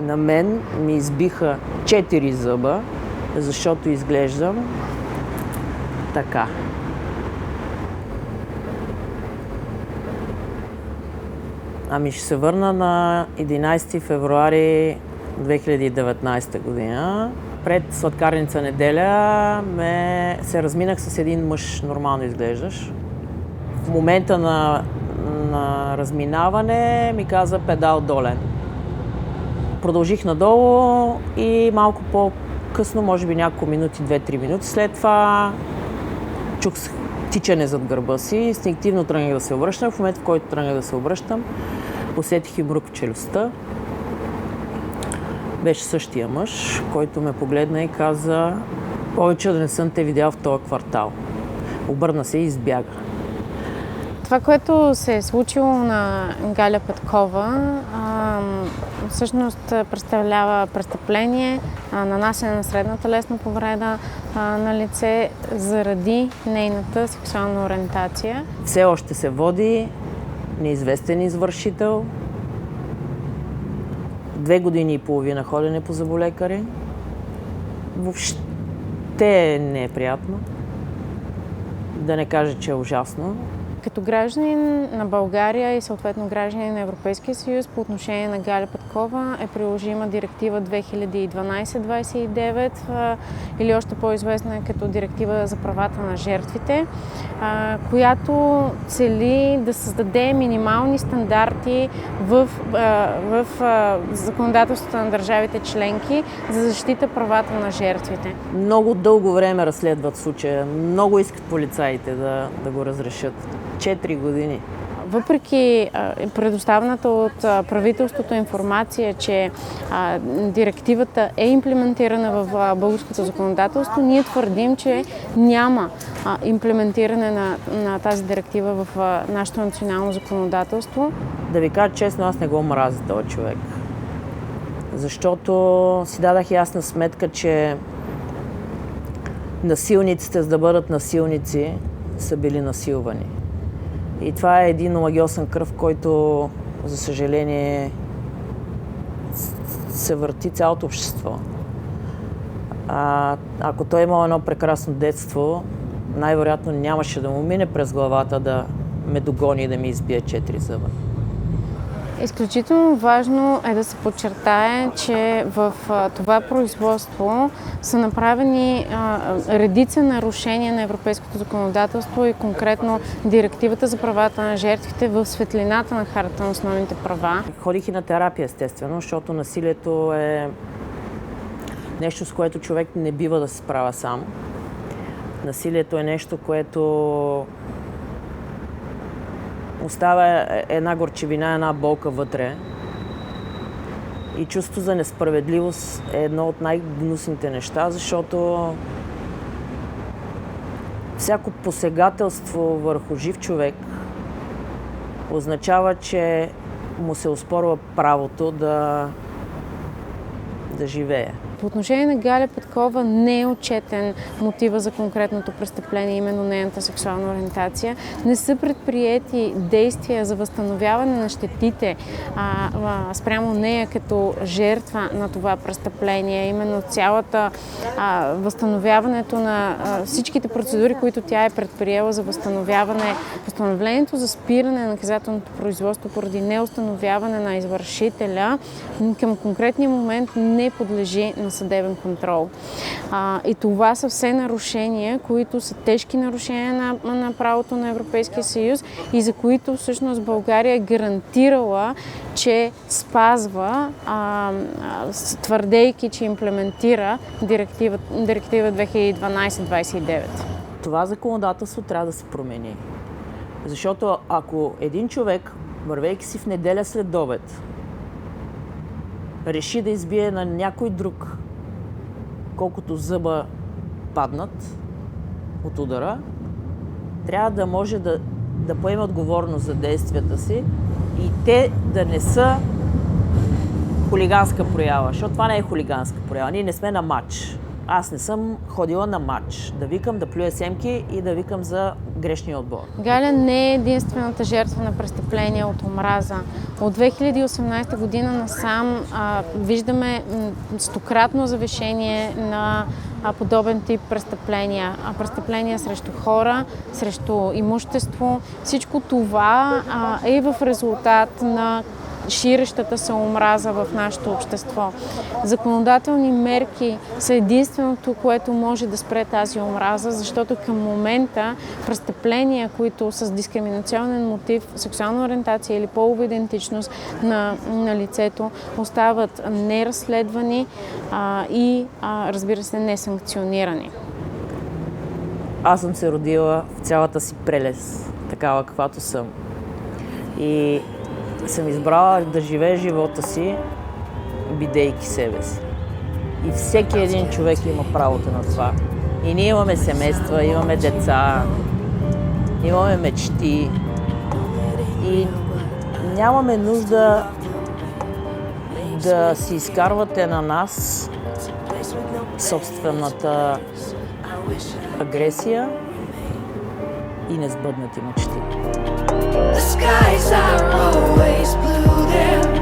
На мен ми избиха 4 зъба, защото изглеждам така. Ами ще се върна на 11 февруари 2019 година. Пред сладкарница Неделя се разминах с един мъж, нормално изглеждаш. В момента на разминаване ми каза педал долен. Продължих надолу и малко по-късно, може би няколко минути, 2-3 минути след това чух тичане зад гърба си, инстинктивно тръгнах да се обръщам. В момента, в който тръгнах да се обръщам, усетих и мрък в челюстта. Беше същия мъж, който ме погледна и каза: повече да не съм те видял в този квартал. Обърна се и избяга. Това, което се е случило на Галя Петкова, всъщност представлява престъпление, нанасяне на средна телесна повреда на лице заради нейната сексуална ориентация. Все още се води неизвестен извършител. 2 години и половина ходене по зъболекари. Въобще не е приятно. Да не кажа, че е ужасно. Като гражданин на България и съответно гражданин на Европейския съюз, по отношение на Галя Петкова е приложима директива 2012-29 или още по-известна като директива за правата на жертвите, която цели да създаде минимални стандарти в законодателството на държавите членки за защита правата на жертвите. Много дълго време разследват случая. Много искат полицаите да го разрешат. 4 години. Въпреки предоставената от правителството информация, че директивата е имплементирана в българското законодателство, ние твърдим, че няма имплементиране на тази директива в нашето национално законодателство. Да ви кажа честно, аз не го мразя този човек. Защото си дадах ясна сметка, че насилниците, за да бъдат насилници, са били насилвани. И това е един омагьосан кръв, който, за съжаление, се върти цялото общество. Ако той имал едно прекрасно детство, най-вероятно нямаше да му мине през главата да ме догони и да ми избие 4 зъба. Изключително важно е да се подчертае, че в това производство са направени редица нарушения на европейското законодателство и конкретно директивата за правата на жертвите в светлината на Хартата на основните права. Ходих и на терапия, естествено, защото насилието е нещо, с което човек не бива да се справя сам. Насилието е нещо, което остава една горчивина, една болка вътре. И чувство за несправедливост е едно от най-гнусните неща, защото всяко посегателство върху жив човек означава, че му се оспорва правото да живее. По отношение на Галя Петкова не е отчетен мотива за конкретното престъпление, именно нейната сексуална ориентация. Не са предприети действия за възстановяване на щетите спрямо нея като жертва на това престъпление. Именно цялата възстановяването на всичките процедури, които тя е предприела за възстановлението за спиране на наказателното производство поради неустановяване на извършителя, към конкретния момент не подлежи на съдебен контрол. И това са все нарушения, които са тежки нарушения на правото на Европейския съюз и за които всъщност България е гарантирала, че спазва, твърдейки, че имплементира директива 2012-29. Това законодателство трябва да се промени. Защото ако един човек, вървейки си в неделя след обед, реши да избие на някой друг, колкото зъба паднат от удара, трябва да може да поеме отговорност за действията си и те да не са хулиганска проява, защото това не е хулиганска проява. Ние не сме на матч. аз не съм ходила на матч. Да викам, да плюя семки и да викам за грешния отбор. Галя не е единствената жертва на престъпления от омраза. От 2018 година насам виждаме стократно завишение на подобен тип престъпления. Престъпления срещу хора, срещу имущество. Всичко това е в резултат на ширещата се омраза в нашето общество. Законодателни мерки са единственото, което може да спре тази омраза, защото към момента престъпления, които с дискриминационен мотив, сексуална ориентация или полова идентичност на лицето, остават неразследвани и, разбира се, несанкционирани. Аз съм се родила в цялата си прелест, такава каквато съм. И съм избрала да живея живота си, бидейки себе си. И всеки един човек има правото на това. И ние имаме семейства, имаме деца, имаме мечти. И нямаме нужда да си изкарвате на нас собствената агресия и несбъднати мечти. The skies are always blue, they're